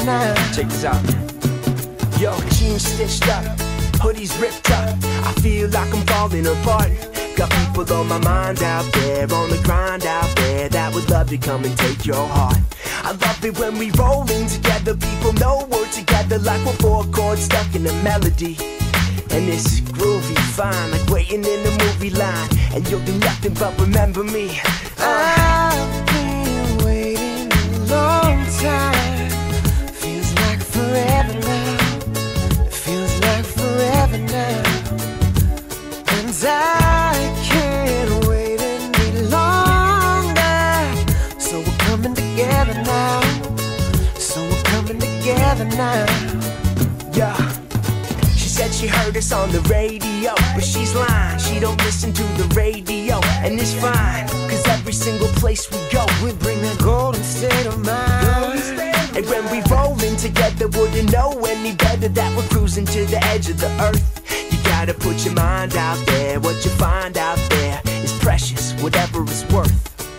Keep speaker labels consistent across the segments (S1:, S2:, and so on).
S1: now.
S2: Check this out. Yo, jeans stitched up, hoodies ripped up. I feel like I'm falling apart. Got people on my mind out there, on the grind out there, that would love to come and take your heart. I love it when we rollin' together, people know we're together like we're four chords stuck in a melody. And it's groovy, fine, like waiting in the movie line, and you'll do nothing but remember me.
S1: I've been waiting a long time. Feels like forever now. It feels like forever now. And I can't wait any longer. So we're coming together now. So we're coming together now.
S2: Yeah. She said she heard us on the radio, but she's lying, she don't listen to the radio. And it's fine, cause every single place we go,
S1: we bring that golden state of mind.
S2: And when we rollin' together, wouldn't know any better that we're cruising to the edge of the earth. You gotta put your mind out there, what you find out there is precious, whatever it's worth.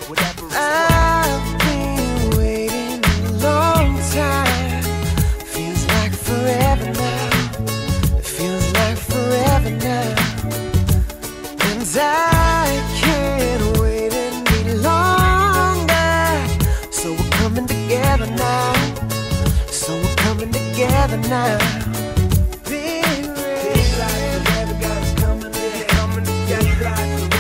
S2: Whatever it's worth.
S1: I've been waiting a long time. Feels like forever now. It feels like forever now. And I can't wait any longer. So we're coming together now. So we're coming together now.
S2: Big life forever, got us coming together, like